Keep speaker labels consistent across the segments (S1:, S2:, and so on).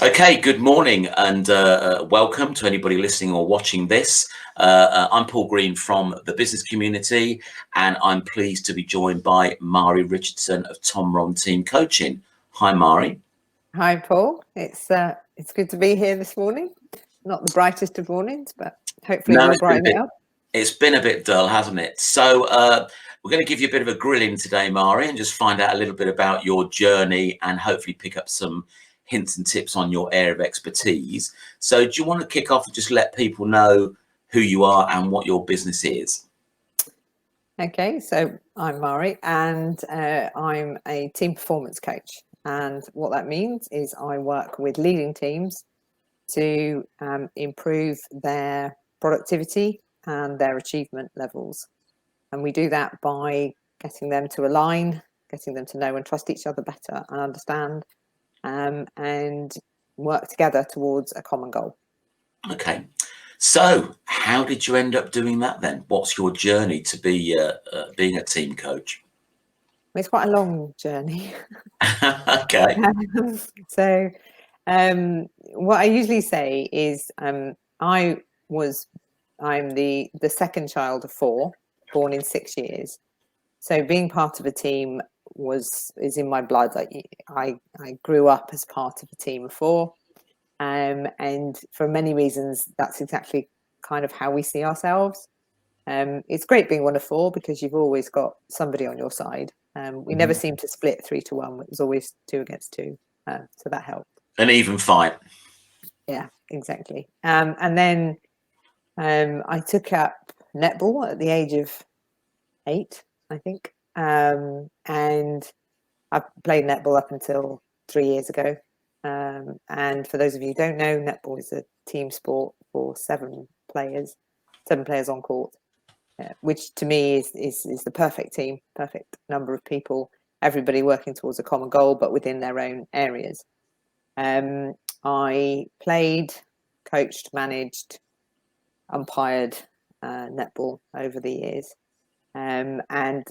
S1: Okay, good morning and welcome to anybody listening or watching this. I'm Paul Green from the business community, and I'm pleased to be joined by Mhairi Richardson of Tomrom Team Coaching. Hi, Mhairi.
S2: Hi, Paul. It's good to be here this morning. Not the brightest of mornings, but hopefully we'll brighten it up.
S1: It's been a bit dull, hasn't it? So we're going to give you a bit of a grilling today, Mhairi, and just find out a little bit about your journey and hopefully pick up some hints and tips on your area of expertise. So do you want to kick off and just let people know who you are and what your business is?
S2: Okay, so I'm Mhairi and I'm a team performance coach. And what that means is I work with leading teams to improve their productivity and their achievement levels. And we do that by getting them to align, getting them to know and trust each other better and understand, and work together towards a common goal.
S1: Okay. So how did you end up doing that then? What's your journey to be being a team coach?
S2: It's quite a long journey.
S1: Okay.
S2: So what I usually say is I'm the second child of four, born in 6 years. So being part of a team is in my blood. I grew up as part of a team of four. And for many reasons, that's exactly kind of how we see ourselves. It's great being one of four because you've always got somebody on your side. We never seemed to split 3-1. It was always 2 against 2. So that helped.
S1: An even fight.
S2: Yeah, exactly. And then I took up netball at the age of 8, I think. And I played netball up until 3 years ago. And for those of you who don't know, netball is a team sport for 7 players on court, which to me is the perfect team, perfect number of people, everybody working towards a common goal, but within their own areas. I played, coached, managed, umpired netball over the years, and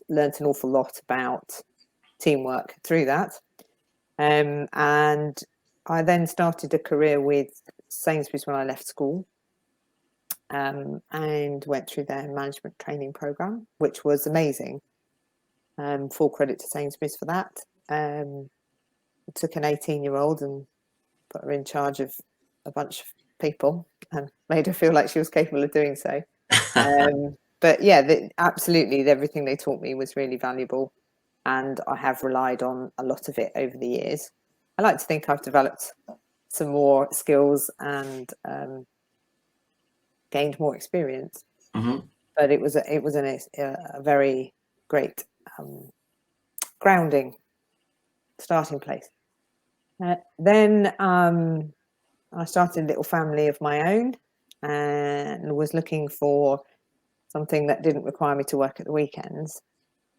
S2: learnt an awful lot about teamwork through that. And I then started a career with Sainsbury's when I left school, and went through their management training program, which was amazing. Full credit to Sainsbury's for that. Took an 18-year-old and put her in charge of a bunch of people and made her feel like she was capable of doing so. But yeah, absolutely, everything they taught me was really valuable, and I have relied on a lot of it over the years. I like to think I've developed some more skills and gained more experience. But it was a very great grounding starting place. Then I started a little family of my own and was looking for something that didn't require me to work at the weekends.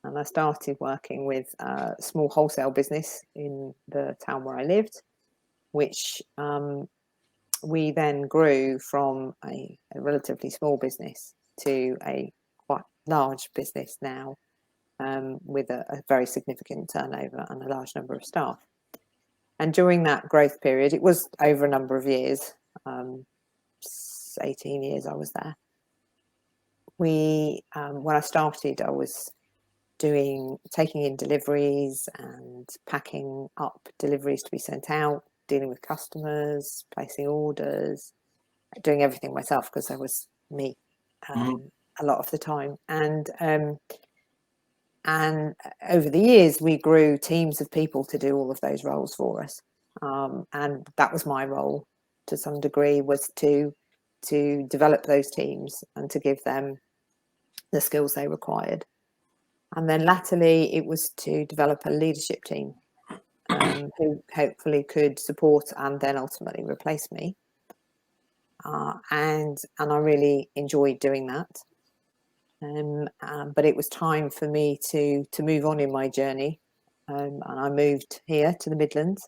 S2: And I started working with a small wholesale business in the town where I lived, which we then grew from a relatively small business to a quite large business now, with a very significant turnover and a large number of staff. And during that growth period, it was over a number of years, 18 years I was there. When I started, I was taking in deliveries and packing up deliveries to be sent out, dealing with customers, placing orders, doing everything myself because I was me a lot of the time. And over the years, we grew teams of people to do all of those roles for us. And that was my role to some degree, was to develop those teams and to give them the skills they required. And then latterly, it was to develop a leadership team who hopefully could support and then ultimately replace me. And I really enjoyed doing that. But it was time for me to move on in my journey. And I moved here to the Midlands.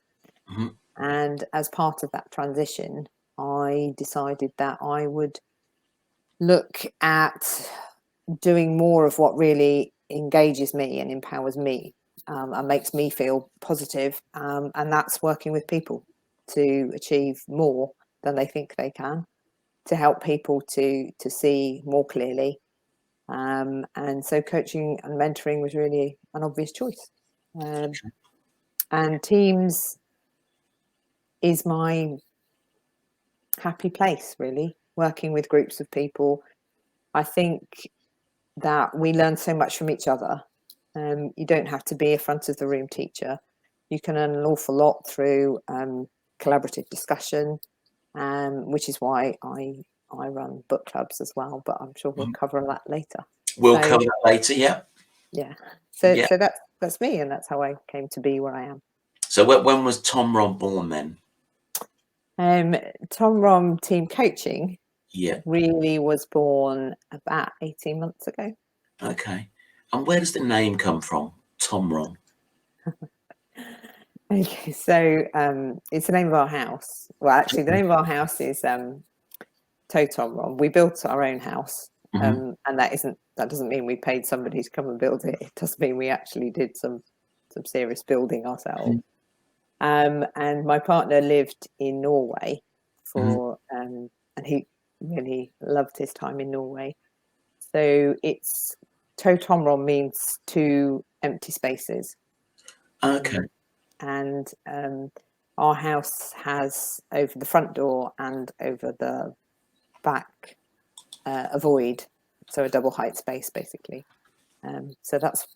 S2: And as part of that transition, I decided that I would look at doing more of what really engages me and empowers me, and makes me feel positive, and that's working with people. to achieve more than they think they can, to help people to see more clearly. And so coaching and mentoring was really an obvious choice. And teams is my happy place, really, working with groups of people. I think that we learn so much from each other. You don't have to be a front of the room teacher. You can learn an awful lot through collaborative discussion, which is why I run book clubs as well, but I'm sure we'll cover that later.
S1: We'll cover that later, yeah.
S2: Yeah. So that's me, and that's how I came to be where I am.
S1: So when was Tomrom born then?
S2: Tomrom team coaching
S1: Yeah.
S2: really was born about 18 months ago.
S1: Okay. And where does the name come from, Tomrom?
S2: Okay, so it's the name of our house. Well, actually, the name of our house is Tomrom. We built our own house, and that doesn't mean we paid somebody to come and build it. It does mean we actually did some serious building ourselves. And my partner lived in Norway and he really loved his time in Norway. So it's Tomrom means 2 empty spaces.
S1: Okay.
S2: And our house has over the front door and over the back a void, so a double height space basically. So that's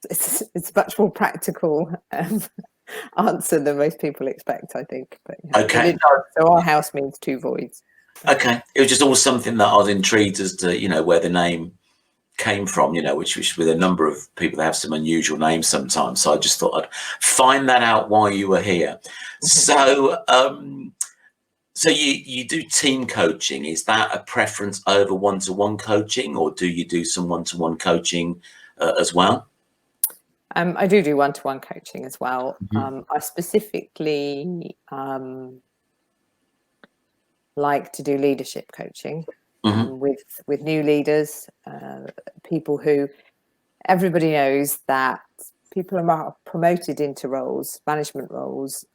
S2: it's much more practical answer than most people expect, I think. But
S1: okay.
S2: So our house means 2 voids.
S1: Okay. It was just always something that I was intrigued as to, where the name came from, which with a number of people that have some unusual names sometimes. So I just thought I'd find that out while you were here. So so you do team coaching. Is that a preference over one-to-one coaching, or do you do some one-to-one coaching as well?
S2: I do one-to-one coaching as well. I specifically like to do leadership coaching with new leaders, people who everybody knows that people are promoted into roles, management roles,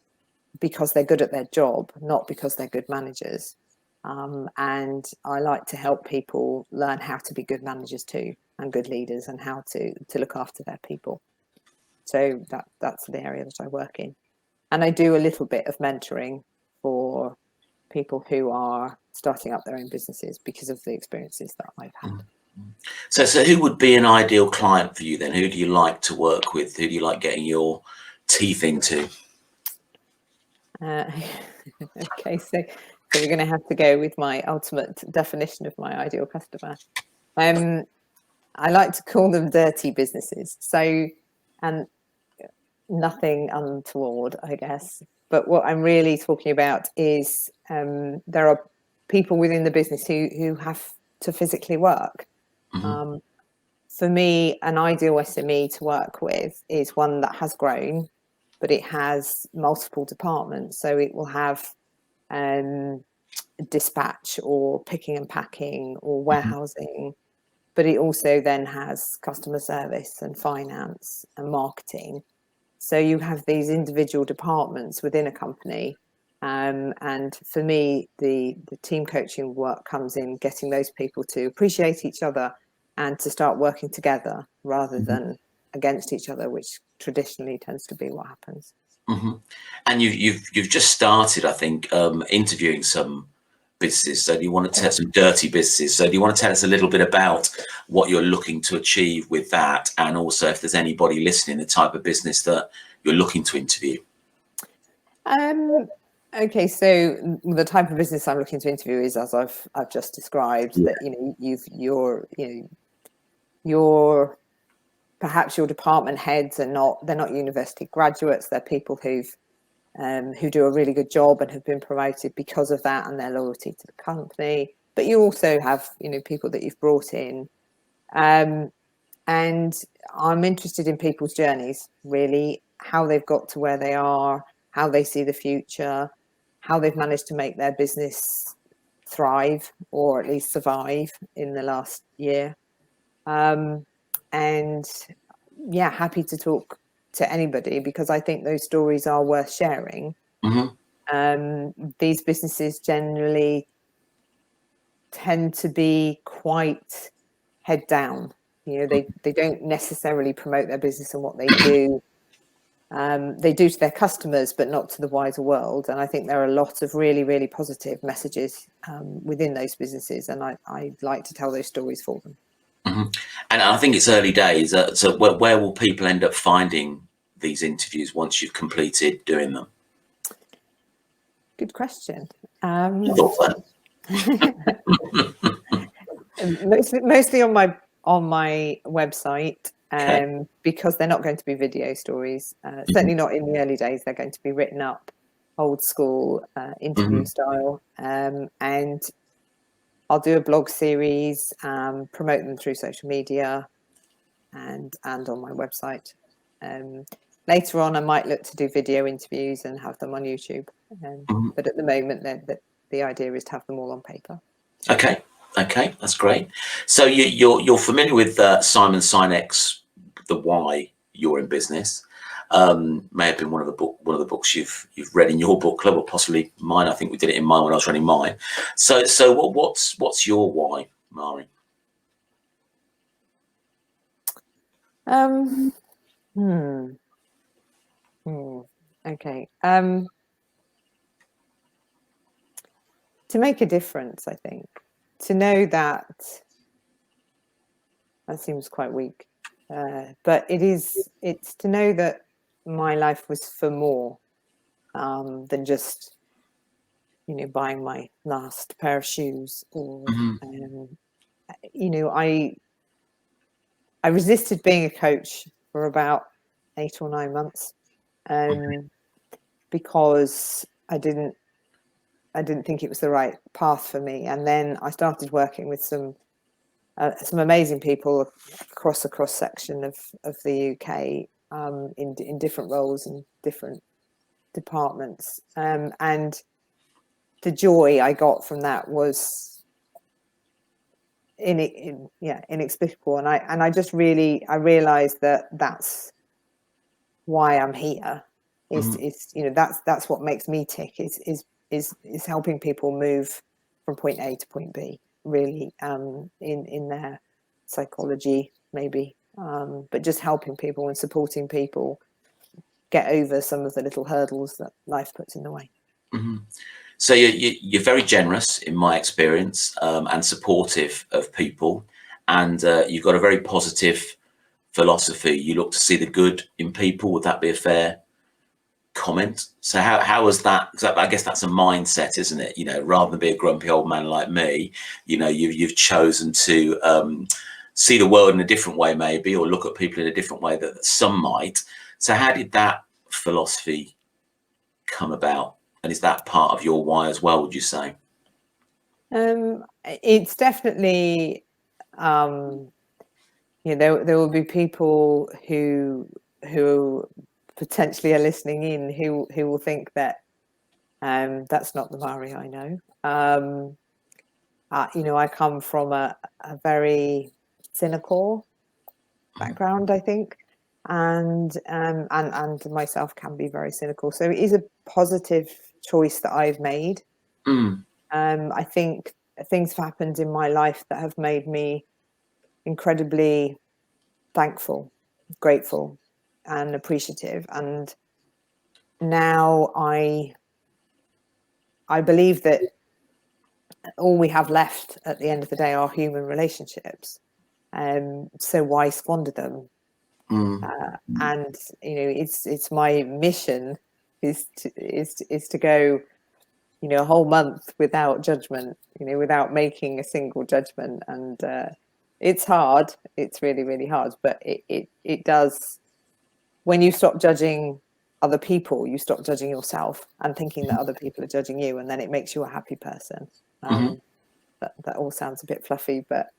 S2: because they're good at their job, not because they're good managers. And I like to help people learn how to be good managers too, and good leaders, and how to look after their people. So that's the area that I work in. And I do a little bit of mentoring for people who are starting up their own businesses because of the experiences that I've had.
S1: So who would be an ideal client for you then? Who do you like to work with? Who do you like getting your teeth into?
S2: Okay, so we're going to have to go with my ultimate definition of my ideal customer. I like to call them dirty businesses. So, and nothing untoward, I guess. But what I'm really talking about is there are people within the business who have to physically work. For me, an ideal SME to work with is one that has grown, but it has multiple departments. So it will have dispatch or picking and packing or warehousing, but it also then has customer service and finance and marketing. So you have these individual departments within a company. And for me, the team coaching work comes in getting those people to appreciate each other and to start working together rather than against each other, which traditionally tends to be what happens.
S1: And you've just started, I think, interviewing some businesses. So do you want to tell some dirty businesses? So do you want to tell us a little bit about what you're looking to achieve with that, and also if there's anybody listening, the type of business that you're looking to interview?
S2: Okay, so the type of business I'm looking to interview is as I've just described. That your perhaps your department heads they're not university graduates. They're people who do a really good job and have been promoted because of that and their loyalty to the company. But you also have people that you've brought in, and I'm interested in people's journeys, really, how they've got to where they are, how they see the future, how they've managed to make their business thrive or at least survive in the last year. And happy to talk to anybody because I think those stories are worth sharing. These businesses generally tend to be quite head down. They don't necessarily promote their business and what they do. They do to their customers, but not to the wider world. And I think there are a lot of really, really positive messages within those businesses. And I like to tell those stories for them.
S1: And I think it's early days. So where will people end up finding these interviews once you've completed doing them?
S2: Good question. Mostly on my website, because they're not going to be video stories. Certainly not in the early days. They're going to be written up, old school interview style, and I'll do a blog series, promote them through social media, and on my website. Later on, I might look to do video interviews and have them on YouTube. But at the moment, the idea is to have them all on paper.
S1: Okay, that's great. So you're familiar with Simon Sinek's The Why You're in Business. May have been one of the books you've read in your book club, or possibly mine. I think we did it in mine when I was running mine. So what's your why, Mhairi?
S2: Okay. To make a difference, I think. To know that seems quite weak, but it's to know that my life was for more than just buying my last pair of shoes, or I resisted being a coach for about 8 or 9 months, because I didn't think it was the right path for me. And then I started working with some amazing people across a cross section of the UK, in different roles and different departments, and the joy I got from that was inexplicable. And I just really realized that that's why I'm here. That's what makes me tick, is helping people move from point A to point B, really, in their psychology, maybe, but just helping people and supporting people get over some of the little hurdles that life puts in the way.
S1: So you're very generous, in my experience, and supportive of people, and you've got a very positive philosophy. You look to see the good in people. Would that be a fair comment? So how was that? 'Cause I guess that's a mindset, isn't it? Rather than be a grumpy old man like me, you've chosen to see the world in a different way, maybe, or look at people in a different way that some might. So how did that philosophy come about? And is that part of your why as well, would you say?
S2: It's definitely, there will be people who potentially are listening in who will think that that's not the Mhairi I know. I come from a very cynical background, I think, and myself can be very cynical. So it is a positive choice that I've made. I think things have happened in my life that have made me incredibly thankful, grateful, and appreciative. And now I believe that all we have left at the end of the day are human relationships. So why squander them? And it's my mission is to go a whole month without judgment, without making a single judgment. And it's hard. It's really, really hard. But it does. When you stop judging other people, you stop judging yourself and thinking that other people are judging you, and then it makes you a happy person. That all sounds a bit fluffy, but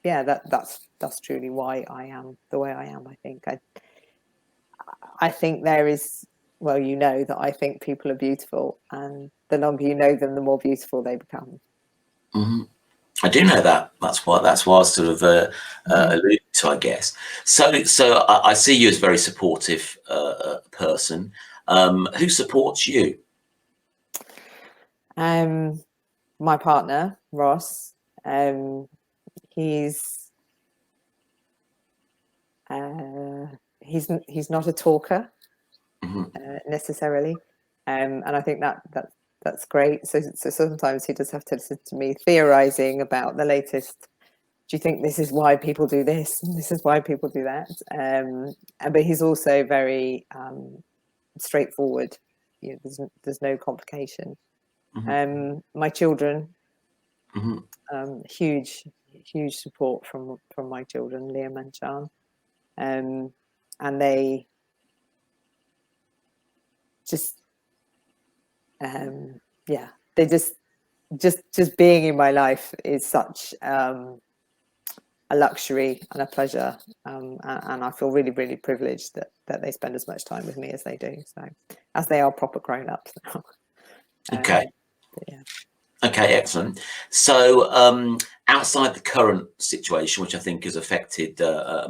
S2: that's truly why I am the way I am. I think I think there is, well, that I think people are beautiful, and the longer you know them, the more beautiful they become.
S1: I do know that. That's why I was sort of alluding to, I guess. So I see you as a very supportive person. Who supports you?
S2: My partner, Ross, he's not a talker necessarily, and I think that's great. So sometimes he does have to listen to me theorizing about the latest. Do you think this is why people do this and this is why people do that? But he's also very straightforward. You know, there's no complication. My children, huge support from my children, Liam and John, and they just they just being in my life is such a luxury and a pleasure, and I feel really, really privileged that they spend as much time with me as they do. So, as they are proper grown-ups now.
S1: Okay.
S2: Yeah.
S1: Okay, excellent. So, outside the current situation, which I think has affected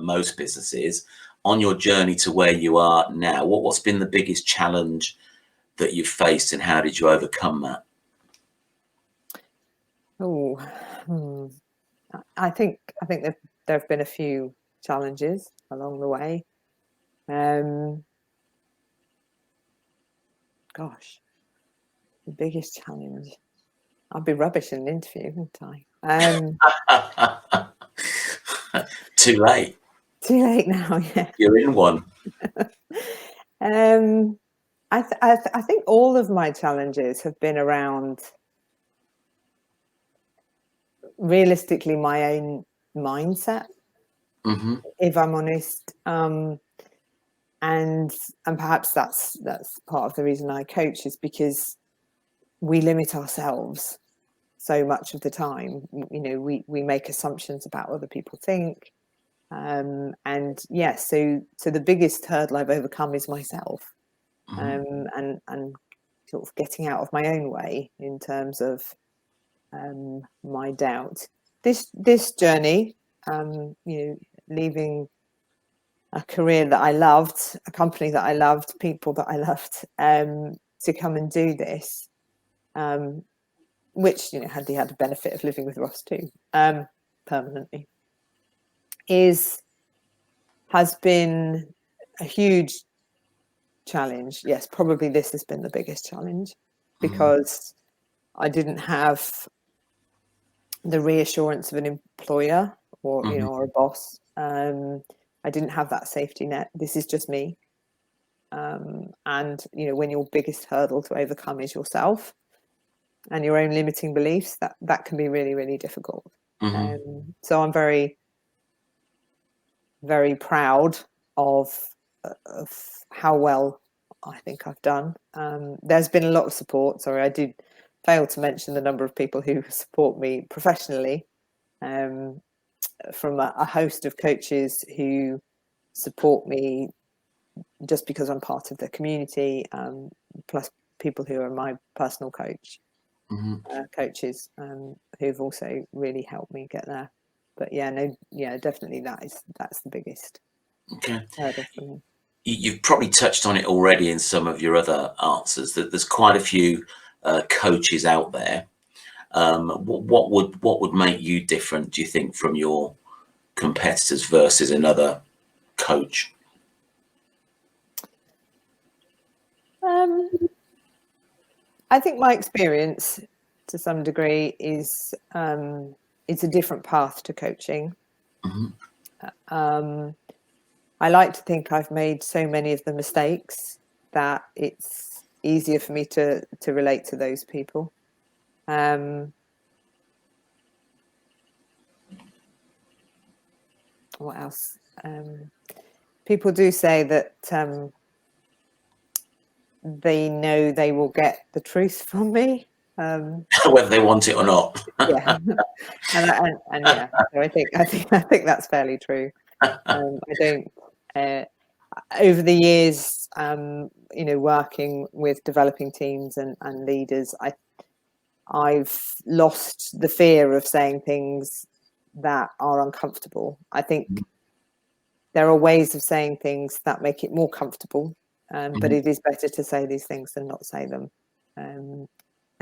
S1: most businesses, on your journey to where you are now, what's been the biggest challenge that you've faced, and how did you overcome that?
S2: I think that there have been a few challenges along the way. Gosh, the biggest challenge. I'd be rubbish in an interview, wouldn't I?
S1: Too late.
S2: Too late now. Yeah,
S1: you're in one.
S2: I think all of my challenges have been around, realistically, my own mindset, if I'm honest, and perhaps that's part of the reason I coach, is because we limit ourselves so much of the time. You know, we make assumptions about what other people think, and yes, so the biggest hurdle I've overcome is myself, and sort of getting out of my own way in terms of my doubt. This journey, you know, leaving a career that I loved, a company that I loved, people that I loved, to come and do this, which, you know, had the benefit of living with Ross too, permanently, has been a huge challenge. Yes, probably this has been the biggest challenge, because I didn't have the reassurance of an employer or you know, or a boss. I didn't have that safety net. This is just me, and you know, when your biggest hurdle to overcome is yourself and your own limiting beliefs, that can be really, really difficult. So I'm very, very proud of how well I think I've done. There's been a lot of support. Sorry, I did fail to mention the number of people who support me professionally, from a host of coaches who support me just because I'm part of the community, plus people who are my personal coaches, who've also really helped me get there. But yeah, definitely that's the biggest hurdle for me.
S1: You've probably touched on it already in some of your other answers, that there's quite a few coaches out there. What would make you different, do you think, from your competitors versus another coach?
S2: I think my experience, to some degree, is it's a different path to coaching. I like to think I've made so many of the mistakes that it's easier for me to relate to those people. What else? People do say that they know they will get the truth from me,
S1: whether they want it or not.
S2: Yeah, and yeah, so I think that's fairly true. I don't. Over the years, you know, working with developing teams and leaders, I've lost the fear of saying things that are uncomfortable. I think there are ways of saying things that make it more comfortable, but it is better to say these things than not say them.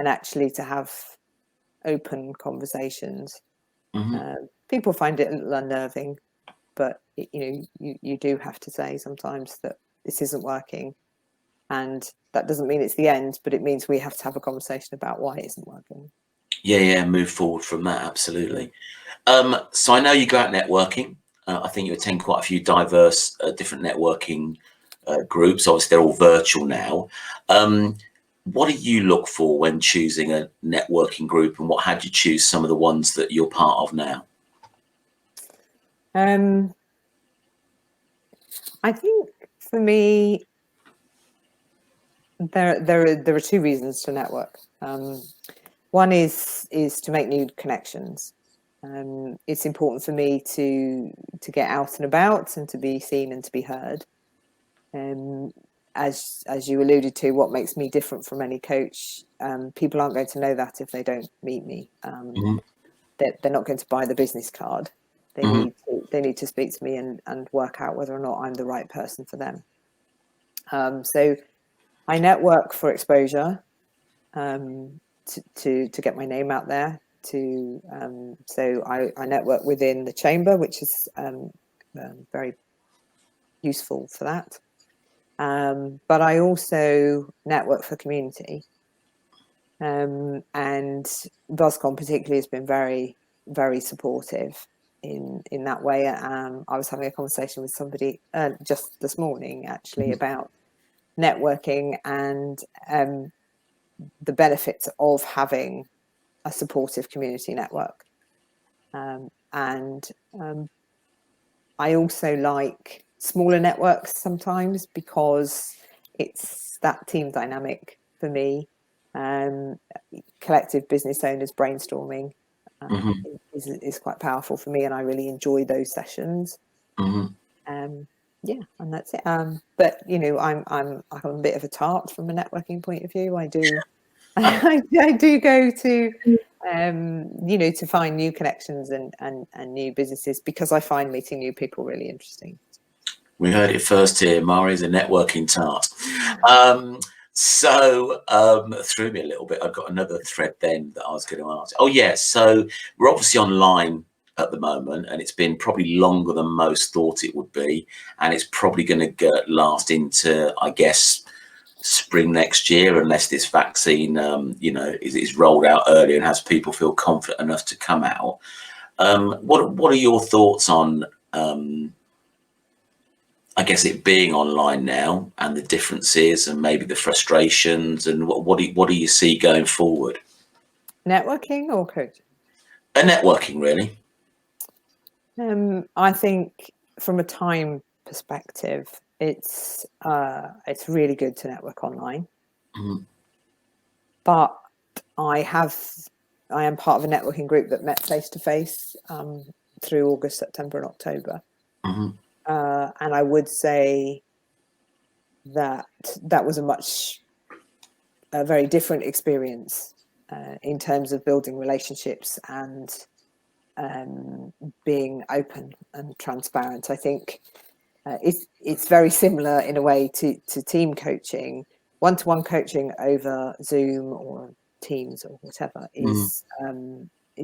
S2: actually to have open conversations.
S1: Mm-hmm.
S2: People find it a little unnerving, but you do have to say sometimes that this isn't working, and that doesn't mean it's the end, but it means we have to have a conversation about why it isn't working.
S1: Yeah, move forward from that, absolutely. So I know you go out networking. I think you attend quite a few diverse different networking groups. Obviously, they're all virtual now. What do you look for when choosing a networking group, and what had you choose some of the ones that you're part of now?
S2: I think for me, there are two reasons to network. One is to make new connections. It's important for me to get out and about and to be seen and to be heard. As you alluded to, what makes me different from any coach, people aren't going to know that if they don't meet me.
S1: Mm-hmm.
S2: They're not going to buy the business card. They
S1: Mm-hmm.
S2: need to speak to me and work out whether or not I'm the right person for them. So I network for exposure, to get my name out there. So I network within the chamber, which is very useful for that. But I also network for community, and BuzzCon particularly has been very, very supportive in that way. I was having a conversation with somebody just this morning, actually, about networking and the benefits of having a supportive community network. And I also like smaller networks sometimes because it's that team dynamic for me. Collective business owners brainstorming
S1: Mm-hmm.
S2: is quite powerful for me, and I really enjoy those sessions.
S1: Mm-hmm.
S2: Yeah, and that's it. But I'm a bit of a tart from a networking point of view. I do I do go to to find new connections and new businesses, because I find meeting new people really interesting.
S1: We heard it first here. Mhairis a networking tart. Threw me a little bit. I've got another thread then that I was going to ask. Oh, yeah. So we're obviously online at the moment, and it's been probably longer than most thought it would be. And it's probably going to last into, I guess, spring next year, unless this vaccine, is rolled out earlier and has people feel confident enough to come out. What are your thoughts on I guess it being online now, and the differences and maybe the frustrations, and what do you see going forward?
S2: Networking or coaching?
S1: Networking, really.
S2: I think from a time perspective, it's really good to network online.
S1: Mm-hmm.
S2: But I am part of a networking group that met face to face through August, September, and October.
S1: Mm-hmm.
S2: And I would say that was a very different experience in terms of building relationships and being open and transparent. I think it's very similar in a way to team coaching. One-to-one coaching over Zoom or Teams or whatever is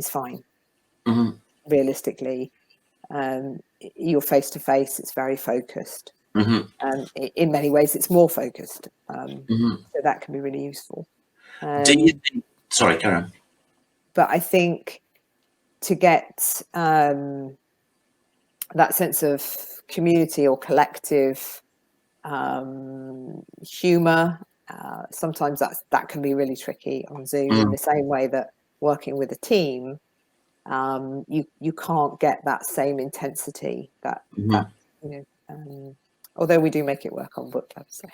S2: fine.
S1: Mm-hmm.
S2: Realistically, you're face to face. It's very focused.
S1: Mm-hmm.
S2: In many ways, it's more focused.
S1: Mm-hmm.
S2: So that can be really useful.
S1: Do you think? Sorry, Karen.
S2: But I think to get that sense of community or collective humor, sometimes that can be really tricky on Zoom. In the same way that working with a team, you can't get that same intensity that although we do make it work on book clubs. So.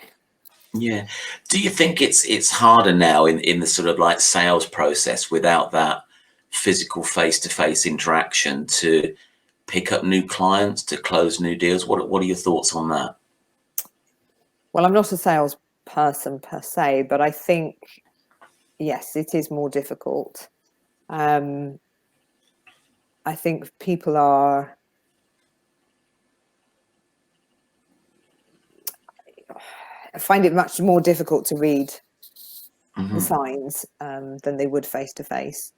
S1: Yeah. Do you think it's harder now in the sort of like sales process without that physical face-to-face interaction to pick up new clients, to close new deals? What are your thoughts on that?
S2: Well, I'm not a salesperson per se, but I think, yes, it is more difficult. I think people are I find it much more difficult to read the signs than they would face to face.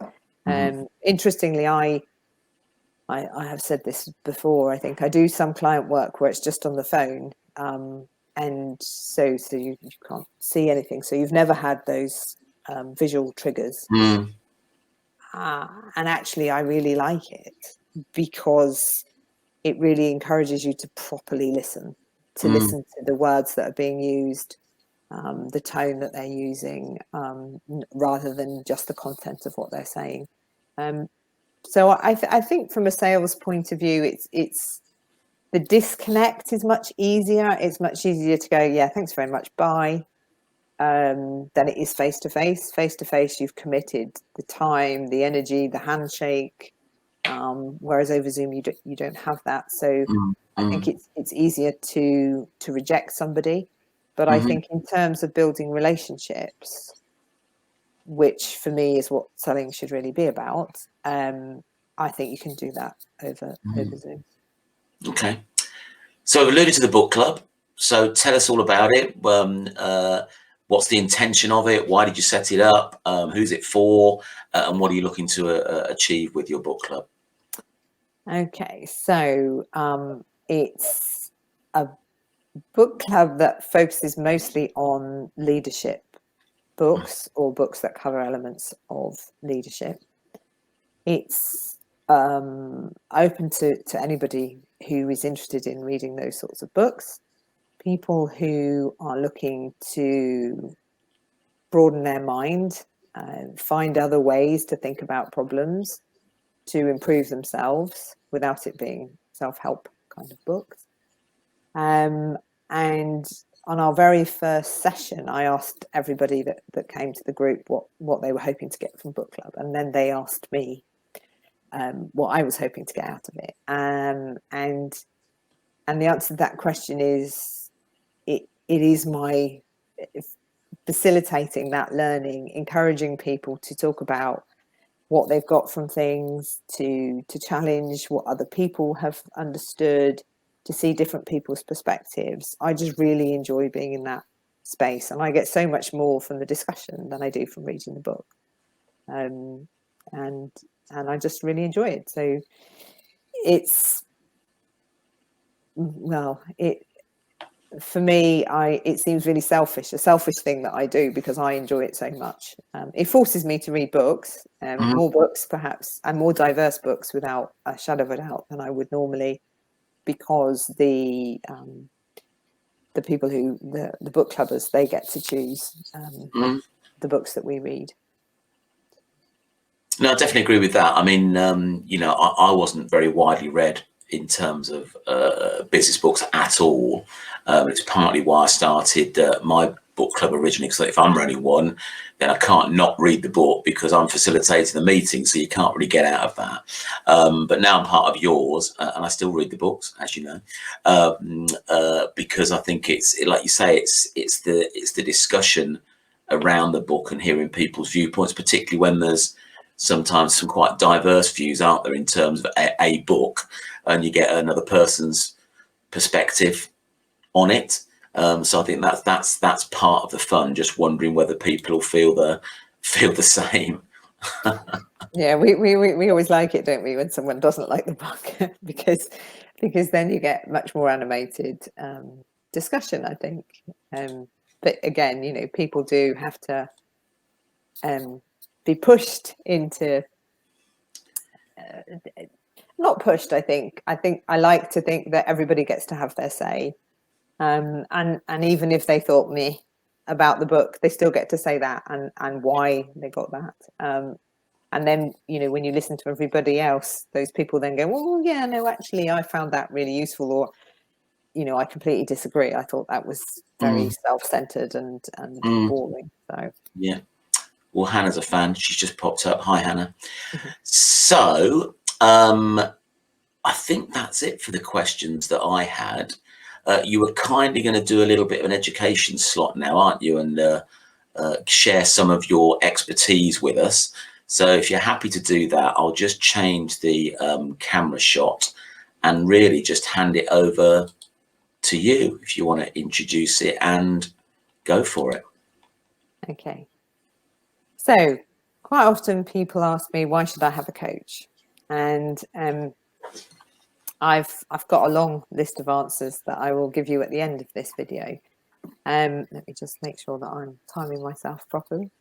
S1: Mm-hmm.
S2: Interestingly, I have said this before. I think I do some client work where it's just on the phone, and so you can't see anything. So you've never had those visual triggers. And actually, I really like it because it really encourages you to properly listen, to listen to the words that are being used, the tone that they're using, rather than just the content of what they're saying. So I think from a sales point of view, it's the disconnect is much easier. It's much easier to go, yeah, thanks very much, bye, than it is face to face. Face to face, you've committed the time, the energy, the handshake. Whereas over Zoom, you don't have that. So I think it's easier to reject somebody. But I think in terms of building relationships, which for me is what selling should really be about, I think you can do that over Zoom.
S1: Okay. So I've alluded to the book club. So tell us all about it. What's the intention of it? Why did you set it up? Who's it for? And what are you looking to achieve with your book club?
S2: Okay, so it's a book club that focuses mostly on leadership books or books that cover elements of leadership. It's open to anybody who is interested in reading those sorts of books, people who are looking to broaden their mind, find other ways to think about problems, to improve themselves without it being self-help kind of books. And on our very first session, I asked everybody that came to the group what they were hoping to get from book club, and then they asked me what I was hoping to get out of it. And the answer to that question is it is my facilitating that learning, encouraging people to talk about what they've got from things, to challenge what other people have understood, to see different people's perspectives. I just really enjoy being in that space, and I get so much more from the discussion than I do from reading the book. And I just really enjoy it. So it's, well, for me, it seems really selfish, a selfish thing that I do because I enjoy it so much. It forces me to read books, more books perhaps, and more diverse books without a shadow of a doubt than I would normally, because the people who, the book clubbers, they get to choose the books that we read.
S1: No, I definitely agree with that. I mean, I wasn't very widely read in terms of business books at all. It's partly why I started my book club originally, because if I'm running one, then I can't not read the book because I'm facilitating the meeting, so you can't really get out of that. But now I'm part of yours, and I still read the books, as you know, because I think it's, like you say, it's the discussion around the book and hearing people's viewpoints, particularly when there's sometimes some quite diverse views, aren't there, in terms of a book, and you get another person's perspective on it. So I think that's part of the fun, just wondering whether people will feel the same.
S2: Yeah, we always like it, don't we, when someone doesn't like the book, because then you get much more animated discussion, I think. But again, people do have to be pushed into, not pushed. I think I like to think that everybody gets to have their say, and even if they thought me about the book, they still get to say that and why they got that. And then when you listen to everybody else, those people then go, well, yeah, no, actually, I found that really useful, or I completely disagree. I thought that was very self-centered and boring. So
S1: yeah. Well, Hannah's a fan. She's just popped up. Hi, Hannah. So I think that's it for the questions that I had. You were kindly going to do a little bit of an education slot now, aren't you? And share some of your expertise with us. So if you're happy to do that, I'll just change the camera shot and really just hand it over to you if you want to introduce it and go for it.
S2: Okay. So quite often people ask me, why should I have a coach? And I've got a long list of answers that I will give you at the end of this video. Let me just make sure that I'm timing myself properly.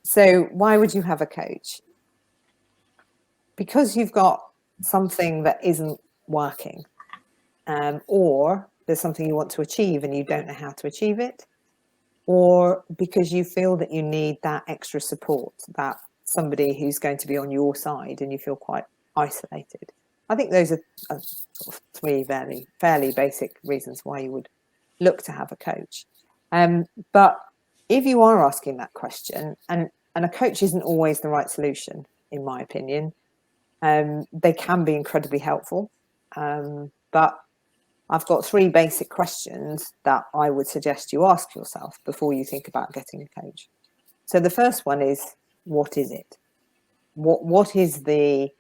S2: So why would you have a coach? Because you've got something that isn't working, or there's something you want to achieve and you don't know how to achieve it, or because you feel that you need that extra support, that somebody who's going to be on your side and you feel quite isolated. I think those are sort of three fairly basic reasons why you would look to have a coach. But if you are asking that question, and a coach isn't always the right solution, in my opinion, they can be incredibly helpful. But I've got three basic questions that I would suggest you ask yourself before you think about getting a coach. So the first one is, what is it? What is the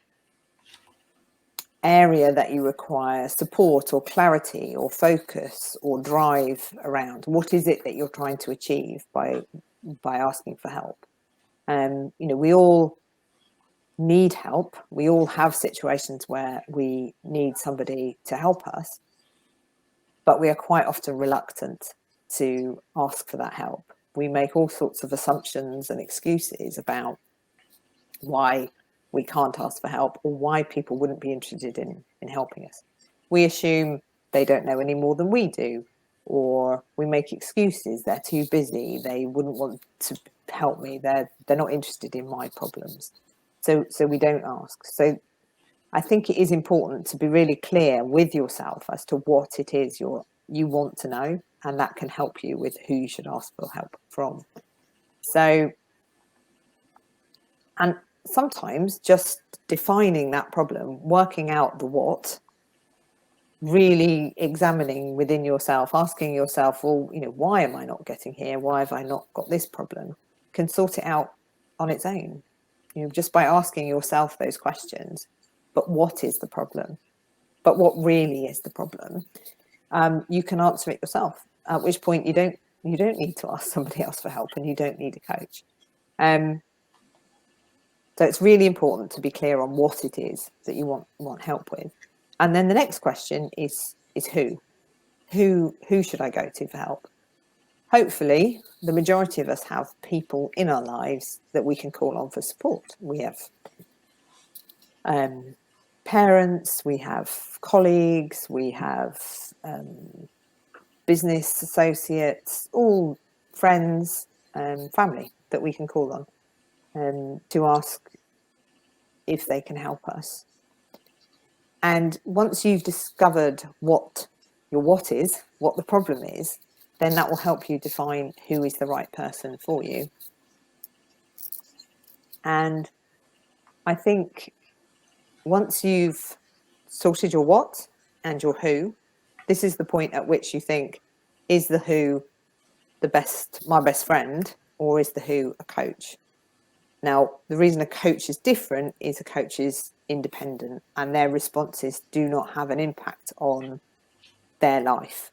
S2: area that you require support or clarity or focus or drive around? What is it that you're trying to achieve by asking for help? We all need help. We all have situations where we need somebody to help us, but we are quite often reluctant to ask for that help. We make all sorts of assumptions and excuses about why we can't ask for help or why people wouldn't be interested in helping us. We assume they don't know any more than we do, or we make excuses. They're too busy. They wouldn't want to help me. They're not interested in my problems. So we don't ask. So I think it is important to be really clear with yourself as to what it is you want to know, and that can help you with who you should ask for help from. So, and sometimes just defining that problem, working out the what, really examining within yourself, asking yourself, well, why am I not getting here? Why have I not got this problem? Can sort it out on its own, just by asking yourself those questions. But what is the problem? But what really is the problem? You can answer it yourself, at which point you don't need to ask somebody else for help, and you don't need a coach. So it's really important to be clear on what it is that you want help with. And then the next question is who? Who should I go to for help? Hopefully, the majority of us have people in our lives that we can call on for support. We have parents, we have colleagues, we have business associates, all friends, family that we can call on to ask if they can help us. And once you've discovered what your what is, what the problem is, then that will help you define who is the right person for you. And I think once you've sorted your what and your who, this is the point at which you think, is the who my best friend, or is the who a coach? Now, the reason a coach is different is a coach is independent and their responses do not have an impact on their life.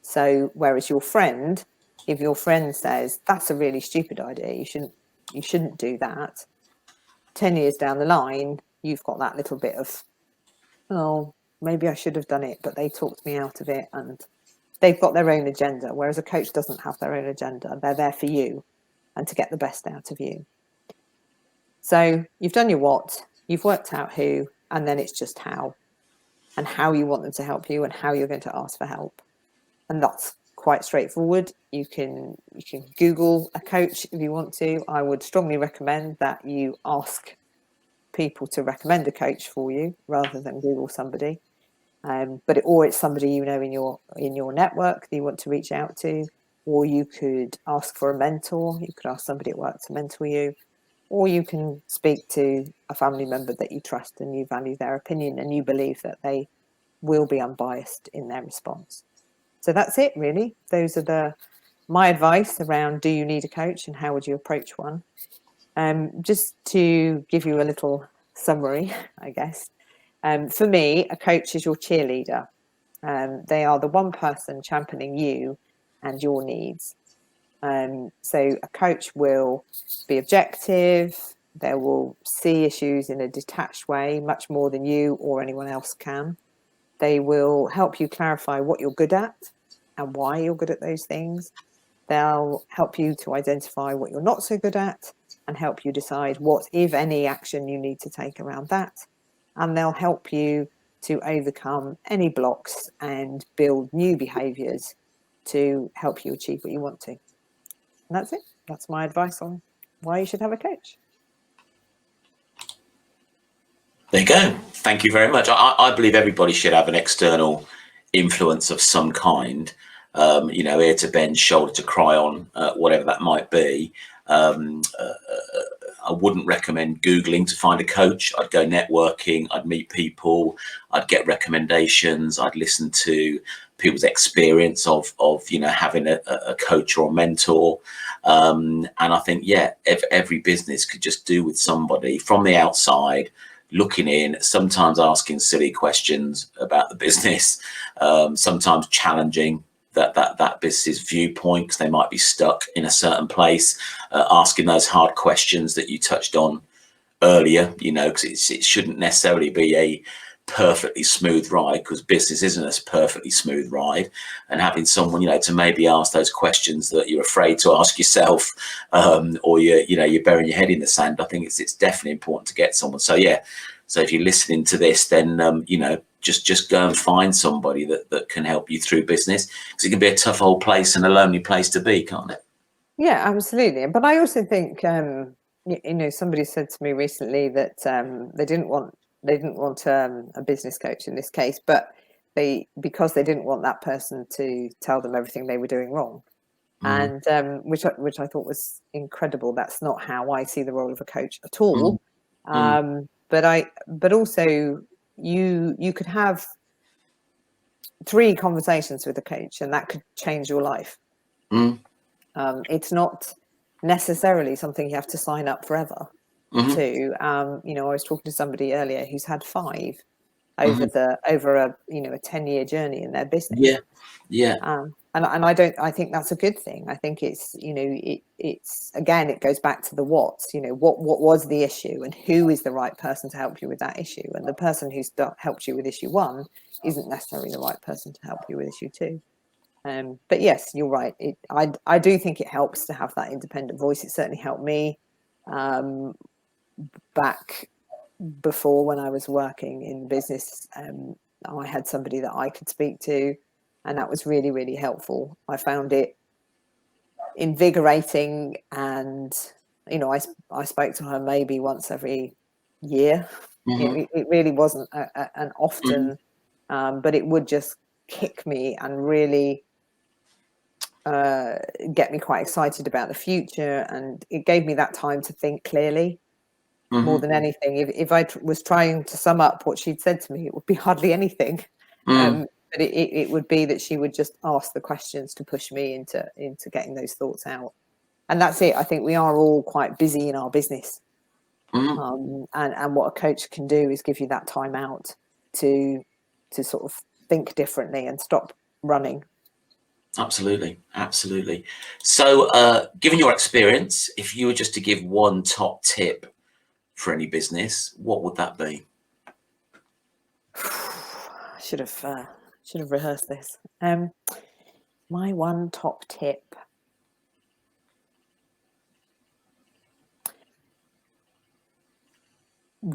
S2: So whereas your friend, if your friend says, that's a really stupid idea, you shouldn't do that, 10 years down the line, you've got that little bit of, oh, maybe I should have done it, but they talked me out of it, and they've got their own agenda, whereas a coach doesn't have their own agenda. They're there for you and to get the best out of you. So you've done your what, you've worked out who, and then it's just how, and how you want them to help you and how you're going to ask for help. And that's quite straightforward. You can Google a coach if you want to. I would strongly recommend that you ask people to recommend a coach for you rather than Google somebody. Or it's somebody in your network that you want to reach out to, or you could ask for a mentor. You could ask somebody at work to mentor you, or you can speak to a family member that you trust and you value their opinion and you believe that they will be unbiased in their response. So that's it, really. Those are my advice around, do you need a coach and how would you approach one? Just to give you a little summary, I guess. For me, a coach is your cheerleader. They are the one person championing you and your needs. So a coach will be objective. They will see issues in a detached way, much more than you or anyone else can. They will help you clarify what you're good at and why you're good at those things. They'll help you to identify what you're not so good at and help you decide what, if any, action you need to take around that. And they'll help you to overcome any blocks and build new behaviours to help you achieve what you want to. And that's it. That's my advice on why you should have a coach.
S1: There you go. Thank you very much. I believe everybody should have an external influence of some kind. Ear to bend, shoulder to cry on, whatever that might be. I wouldn't recommend Googling to find a coach. I'd go networking, I'd meet people, I'd get recommendations, I'd listen to people's experience of having a coach or a mentor. And I think, if every business could just do with somebody from the outside, looking in, sometimes asking silly questions about the business, sometimes challenging that business's viewpoint because they might be stuck in a certain place, asking those hard questions that you touched on earlier, because it shouldn't necessarily be a perfectly smooth ride, because business isn't a perfectly smooth ride, and having someone to maybe ask those questions that you're afraid to ask yourself, or you're burying your head in the sand. I think it's definitely important to get someone. So if you're listening to this, then just go and find somebody that can help you through business, because it can be a tough old place and a lonely place to be, can't it?
S2: Yeah, absolutely. But I also think somebody said to me recently that they didn't want a business coach in this case, but because they didn't want that person to tell them everything they were doing wrong. And which I thought was incredible. That's not how I see the role of a coach at all. But also you could have 3 conversations with a coach and that could change your life. It's not necessarily something you have to sign up forever to. I was talking to somebody earlier who's had 5 over a 10-year journey in their business. And I think that's a good thing. I think it's it's again, it goes back to the what's, what was the issue and who is the right person to help you with that issue, and the person who's helped you with issue 1 isn't necessarily the right person to help you with issue 2. But yes, you're right. I do think it helps to have that independent voice. It certainly helped me back before, when I was working in business. I had somebody that I could speak to, and that was really, really helpful. I found it invigorating, and I spoke to her maybe once every year. It really wasn't an often, but it would just kick me and really get me quite excited about the future, and it gave me that time to think clearly. More than anything, if I was trying to sum up what she'd said to me, it would be hardly anything. But it would be that she would just ask the questions to push me into getting those thoughts out. And that's it. I think we are all quite busy in our business. And what a coach can do is give you that time out to sort of think differently and stop running.
S1: Absolutely. So given your experience, if you were just to give one top tip for any business, what would that be?
S2: I should have rehearsed this. My one top tip.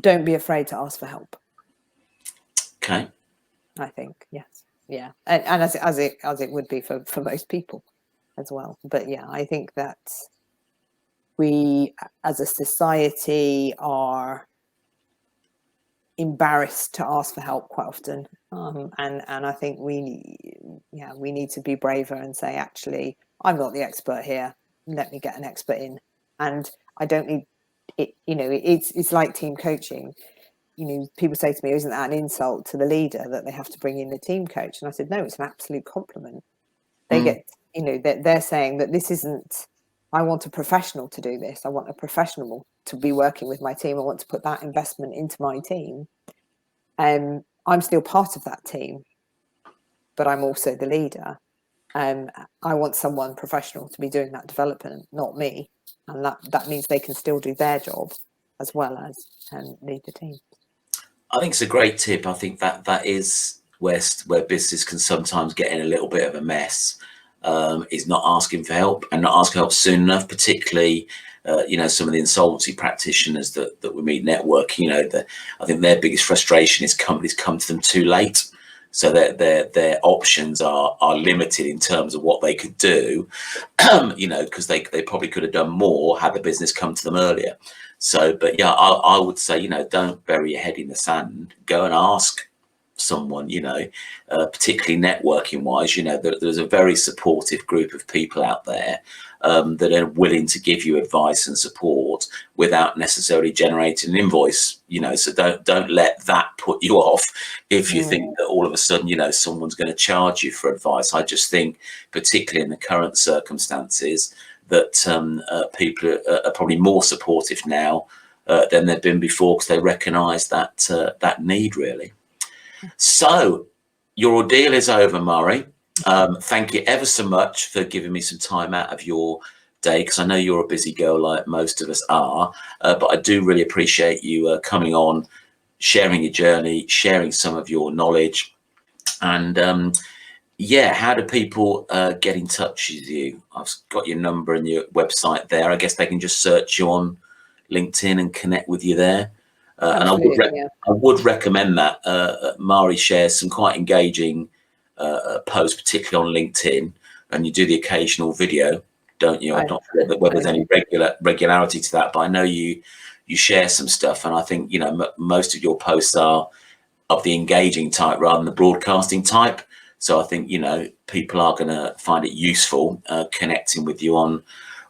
S2: Don't be afraid to ask for help.
S1: Okay.
S2: I think, yes. Yeah. And as it would be for most people as well. But yeah, I think that we as a society are embarrassed to ask for help quite often. And I think we need to be braver and say, actually, I'm not the expert here. Let me get an expert in. And I don't need it. It's like team coaching. People say to me, isn't that an insult to the leader that they have to bring in the team coach? And I said, no, it's an absolute compliment. They get, they're saying that this isn't, I want a professional to do this. I want a professional to be working with my team. I want to put that investment into my team. I'm still part of that team, but I'm also the leader. I want someone professional to be doing that development, not me. And that means they can still do their job as well as lead the team.
S1: I think it's a great tip. I think that is where business can sometimes get in a little bit of a mess, is not asking for help and not asking help soon enough, particularly some of the insolvency practitioners that we meet networking. I think their biggest frustration is companies come to them too late. So their options are limited in terms of what they could do, because they probably could have done more had the business come to them earlier. So, but yeah, I would say, don't bury your head in the sand. Go and ask someone, particularly networking wise. There's a very supportive group of people out there that are willing to give you advice and support without necessarily generating an invoice. So don't let that put you off if you think that all of a sudden, someone's going to charge you for advice. I just think, particularly in the current circumstances, that people are probably more supportive now than they've been before, because they recognise that need, really. So your ordeal is over, Mhairi. Thank you ever so much for giving me some time out of your day, because I know you're a busy girl like most of us are, but I do really appreciate you coming on, sharing your journey, sharing some of your knowledge. And yeah, how do people get in touch with you? I've got your number and your website there. I guess they can just search you on LinkedIn and connect with you there. And I would recommend that. Mhairi shares some quite engaging posts, particularly on LinkedIn, and you do the occasional video, don't you? I'm not sure whether there's any regularity to that, but I know you share some stuff, and I think most of your posts are of the engaging type rather than the broadcasting type. So I think people are going to find it useful connecting with you on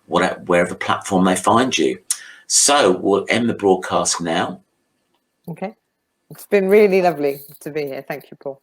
S1: wherever platform they find you. So we'll end the broadcast now.
S2: Okay. It's been really lovely to be here. Thank you, Paul.